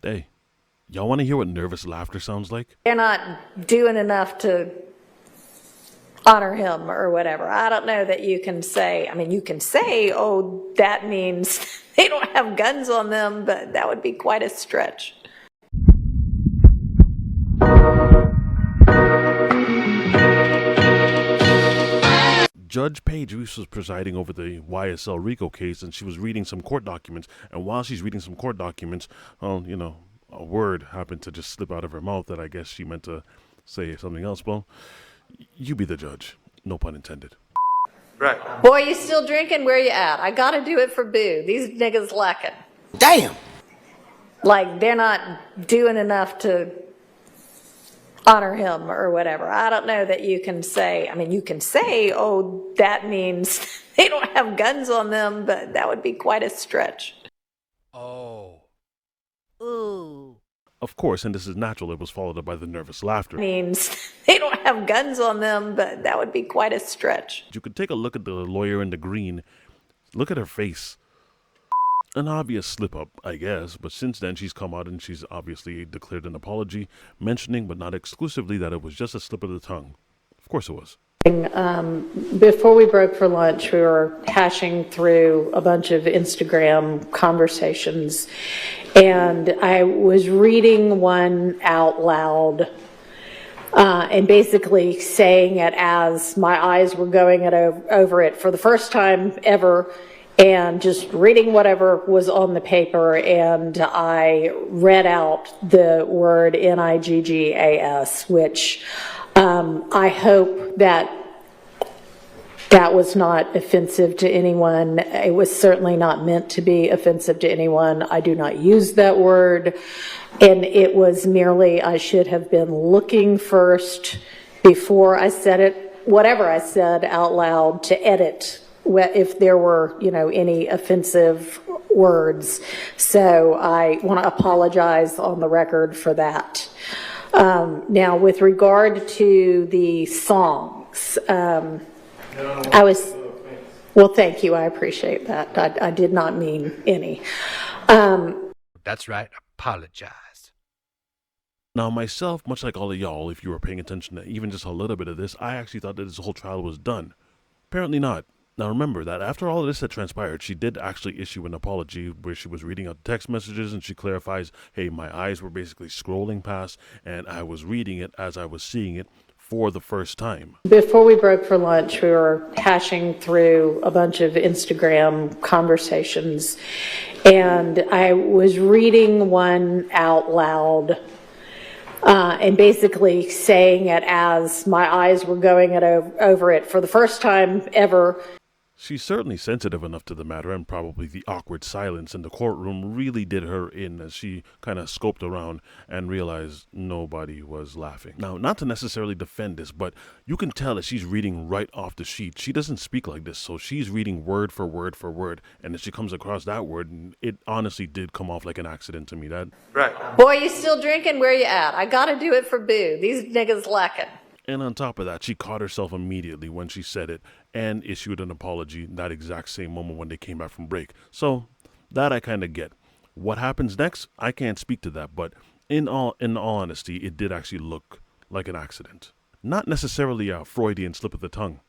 Hey, y'all want to hear what nervous laughter sounds like? They're not doing enough to honor him or whatever. I don't know that you can say, I mean, you can say, oh, that means they don't have guns on them, but that would be quite a stretch. Judge Paige Reese was presiding over the YSL RICO case, and she was reading some court documents. And while she's reading some court documents, well, a word happened to just slip out of her mouth that I guess she meant to say something else. Well, you be the judge. No pun intended. Right. Boy, you still drinking? Where you at? I gotta do it for Boo. These niggas lacking. Damn. Like, they're not doing enough to honor him or whatever. I don't know that you can say, I mean, you can say, oh, that means they don't have guns on them, but that would be quite a stretch. Oh. Ooh. Of course, and this is natural, it was followed up by the nervous laughter. Means they don't have guns on them, but that would be quite a stretch. You could take a look at the lawyer in the green. Look at her face. An obvious slip-up, I guess, but since then she's come out and she's obviously declared an apology, mentioning but not exclusively that it was just a slip of the tongue. Of course it was. Before we broke for lunch, we were hashing through a bunch of Instagram conversations, and I was reading one out loud and basically saying it as my eyes were going over it for the first time ever, and just reading whatever was on the paper, and I read out the word Niggas, which I hope that was not offensive to anyone. It was certainly not meant to be offensive to anyone. I do not use that word, and it was merely, I should have been looking first before I said it, whatever I said out loud, to edit if there were, any offensive words. So I want to apologize on the record for that. Now, with regard to the songs, well, thank you. I appreciate that. I did not mean any. That's right. Apologize. Now, myself, much like all of y'all, if you were paying attention to even just a little bit of this, I actually thought that this whole trial was done. Apparently not. Now remember that after all of this had transpired, she did actually issue an apology where she was reading out text messages and she clarifies, hey, my eyes were basically scrolling past and I was reading it as I was seeing it for the first time. Before we broke for lunch, we were hashing through a bunch of Instagram conversations, and I was reading one out loud and basically saying it as my eyes were going over it for the first time ever. She's certainly sensitive enough to the matter, and probably the awkward silence in the courtroom really did her in as she kind of scoped around and realized nobody was laughing. Now, not to necessarily defend this, but you can tell that she's reading right off the sheet. She doesn't speak like this, so she's reading word for word for word, and as she comes across that word, it honestly did come off like an accident to me. Right. Boy, you still drinking? Where you at? I gotta do it for Boo. These niggas lacking. And on top of that, she caught herself immediately when she said it and issued an apology that exact same moment when they came back from break. So that I kind of get. What happens next? I can't speak to that, but in all honesty, it did actually look like an accident. Not necessarily a Freudian slip of the tongue.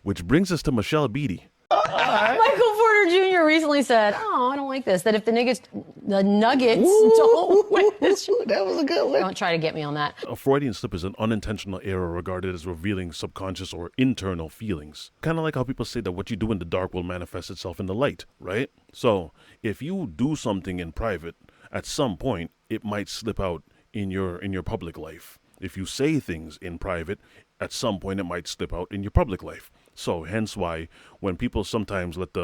Which brings us to Michelle Beadle. Michael Porter Jr. recently said, I don't like this, that if the Nuggets don't win this, That was a good one. don't try to get me on that. A Freudian slip is an unintentional error regarded as revealing subconscious or internal feelings. Kind of like how people say that what you do in the dark will manifest itself in the light, right? So, if you do something in private, at some point, it might slip out in your public life. If you say things in private, at some point, it might slip out in your public life. So, hence why when people sometimes let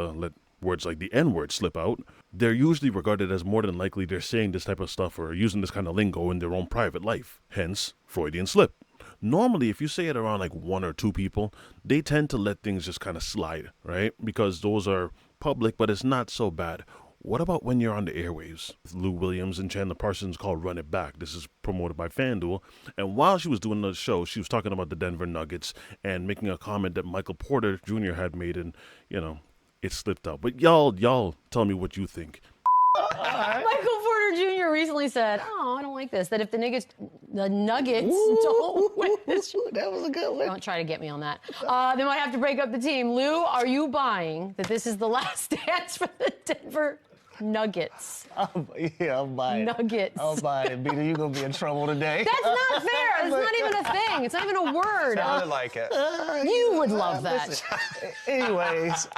words like the N-word slip out, they're usually regarded as more than likely they're saying this type of stuff or using this kind of lingo in their own private life. Hence, Freudian slip. Normally, if you say it around like one or two people, they tend to let things just kind of slide, right? Because those are public, but it's not so bad. What about when you're on the airwaves? Lou Williams and Chandler Parsons called Run It Back. This is promoted by FanDuel. And while she was doing the show, she was talking about the Denver Nuggets and making a comment that Michael Porter Jr. had made, and, it slipped out. But y'all tell me what you think. Michael Porter Jr. recently said, "Oh, I don't like this. That if the Nuggets don't win this, That was a good one. don't try to get me on that. They might have to break up the team. Lou, are you buying that this is the last dance for the Denver Nuggets? Yeah, I'm buying it. Nuggets. I'm buying it. Beadle, you're going to be in trouble today. That's not fair. It's not even a thing. It's not even a word. Sounded like it. You would love that. Listen, anyways,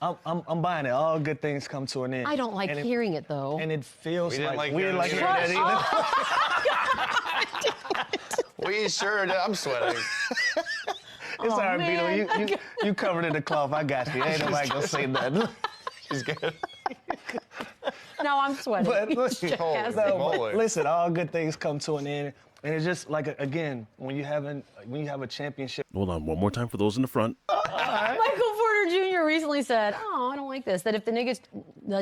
I'm buying it. All good things come to an end. I don't like hearing it, though. And it feels We didn't like we didn't like hearing hearing that either. We sure did. I'm sweating. It's all right, man. Beadle. You covered in the cloth. I got you. Ain't nobody gonna say nothing. She's good. Now I'm sweating. But listen, Jackass. Moly. listen, all good things come to an end. And it's just like, again, when you have a championship. Hold on, one more time for those in the front. Michael Porter Jr. recently said, "Oh, I don't like this. That if the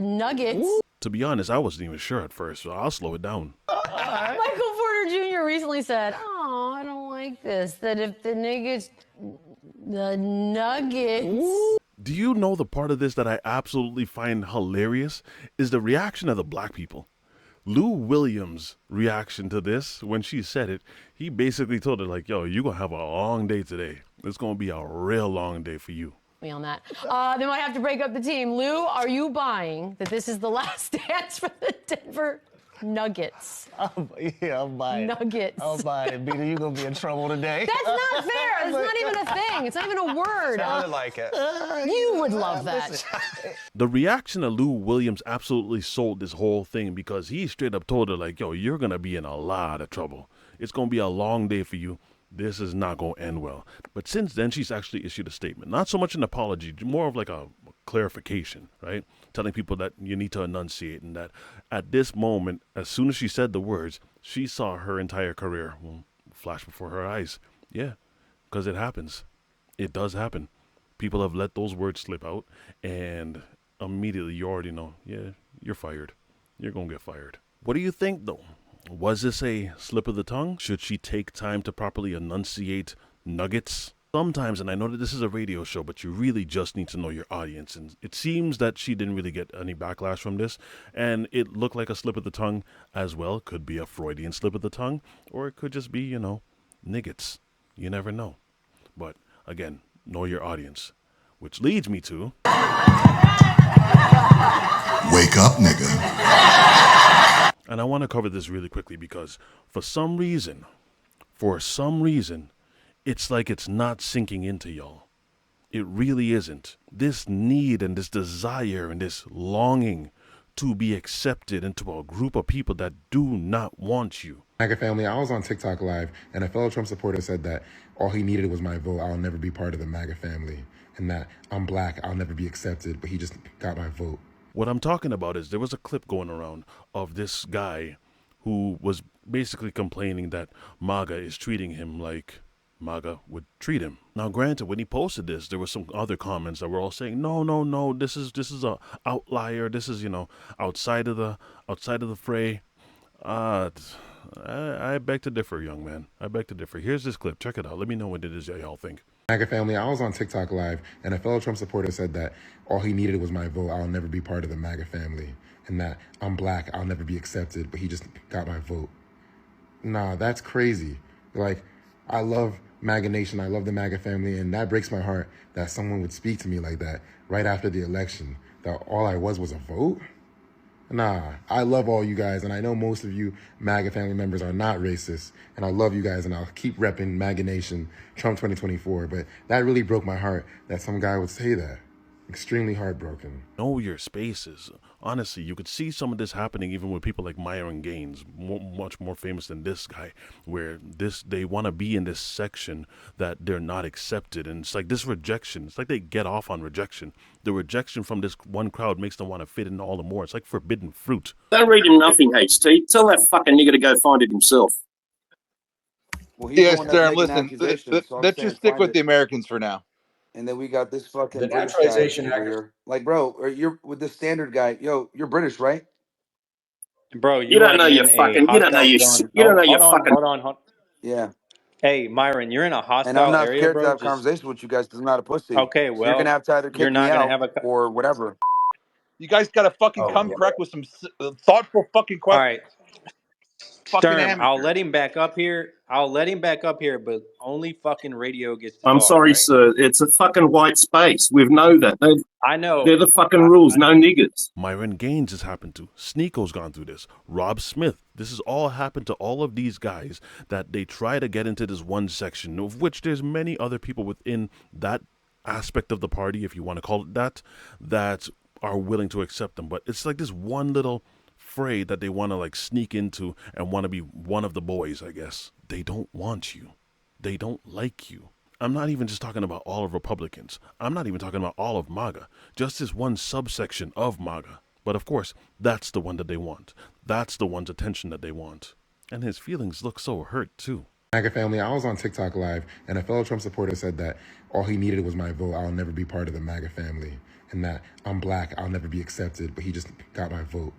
Nuggets." To be honest, I wasn't even sure at first, so I'll slow it down. Michael Porter Jr. recently said, "Oh, I don't like this. That if the Nuggets." Do you know the part of this that I absolutely find hilarious is the reaction of the black people? Lou Williams' reaction to this, when she said it, he basically told her, like, yo, you're going to have a long day today. It's going to be a real long day for you. Me on that. They might have to break up the team. Lou, are you buying that this is the last dance for the Denver Nuggets? Yeah, I'm buying it. Nuggets. I'm buying it. Beadle, you're going to be in trouble today. That's not fair. It's not even a thing. It's not even a word. Sounded like it. You would love that. The reaction of Lou Williams absolutely sold this whole thing because he straight up told her, like, yo, you're going to be in a lot of trouble. It's going to be a long day for you. This is not going to end well. But since then, she's actually issued a statement. Not so much an apology, more of like a clarification, right? Telling people that you need to enunciate and that at this moment, as soon as she said the words, she saw her entire career flash before her eyes. Yeah, because it happens. It does happen. People have let those words slip out, and immediately you already know, yeah, you're fired. You're going to get fired. What do you think, though? Was this a slip of the tongue? Should she take time to properly enunciate nuggets? Sometimes, and I know that this is a radio show, but you really just need to know your audience. And it seems that she didn't really get any backlash from this. And it looked like a slip of the tongue as well. Could be a Freudian slip of the tongue. Or it could just be, niggets. You never know. But again, know your audience. Which leads me to... Wake up, nigga. And I want to cover this really quickly because for some reason, it's like it's not sinking into y'all. It really isn't. This need and this desire and this longing to be accepted into a group of people that do not want you. Maga family, I was on TikTok live and a fellow Trump supporter said that all he needed was my vote. I'll never be part of the Maga family. And that I'm black, I'll never be accepted, but he just got my vote. What I'm talking about is there was a clip going around of this guy who was basically complaining that Maga is treating him like Maga would treat him. Now, granted, when he posted this, there were some other comments that were all saying, no, this is a outlier. This is, outside of the fray. I beg to differ, young man. I beg to differ. Here's this clip. Check it out. Let me know what it is y'all think. Maga family, I was on TikTok live and a fellow Trump supporter said that all he needed was my vote. I'll never be part of the Maga family. And that I'm black, I'll never be accepted, but he just got my vote. Nah, that's crazy. Like, I love Maga Nation, I love the Maga family, and that breaks my heart that someone would speak to me like that right after the election, that all I was a vote? Nah, I love all you guys, and I know most of you MAGA family members are not racist, and I love you guys, and I'll keep repping MAGA Nation, Trump 2024, but that really broke my heart that some guy would say that. Extremely heartbroken. Know your spaces. Honestly, you could see some of this happening even with people like Myron Gaines, much more famous than this guy, where they want to be in this section that they're not accepted. And it's like this rejection. It's like they get off on rejection. The rejection from this one crowd makes them want to fit in all the more. It's like forbidden fruit. Don't read him nothing, HT. Tell that fucking nigger to go find it himself. Well, Yes, Durham, listen, let's just stick with the Americans for now. And then we got this fucking The British naturalization guy over here. Like, bro, or you're with the standard guy. Yo, you're British, right? Bro, You don't know your fucking. You don't know your. You don't know your fucking. Hold on. Yeah. Hey, Myron, you're in a hostile And I'm not area, scared bro. to have conversation with you guys because I'm not a pussy. Okay, So well, you're gonna have to either kick you're not me gonna out have a. or whatever. You guys got to fucking come correct with some thoughtful fucking All questions. right, Fucking Sturm, I'll amateur. let him back up here. But only fucking radio gets to I'm talk, sorry, right? sir. It's a fucking white space. We know that. I know. They're the fucking rules. No niggers. Myron Gaines has happened to. Sneeko's gone through this. Rob Smith. This has all happened to all of these guys that they try to get into this one section, of which there's many other people within that aspect of the party, if you want to call it that, that are willing to accept them. But it's like this one little fray that they want to like sneak into and want to be one of the boys, I guess. They don't want you. They don't like you. I'm not even just talking about all of Republicans. I'm not even talking about all of Maga. Just this one subsection of Maga. But of course, that's the one that they want. That's the one's attention that they want. And his feelings look so hurt too. MAGA family, I was on TikTok Live, and a fellow Trump supporter said that all he needed was my vote. I'll never be part of the MAGA family. And that I'm black, I'll never be accepted, but he just got my vote.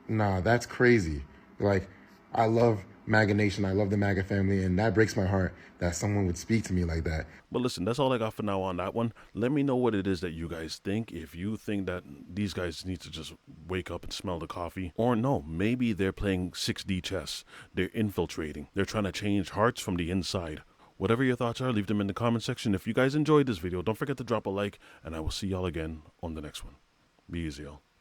Nah, that's crazy. Like, I love MAGA Nation, I love the MAGA family, and that breaks my heart that someone would speak to me like that. But listen, that's all I got for now on that one. Let me know what it is that you guys think. If you think that these guys need to just wake up and smell the coffee, or no, maybe they're playing 6D chess. They're infiltrating. They're trying to change hearts from the inside. Whatever your thoughts are, leave them in the comment section. If you guys enjoyed this video, don't forget to drop a like, and I will see y'all again on the next one. Be easy, y'all.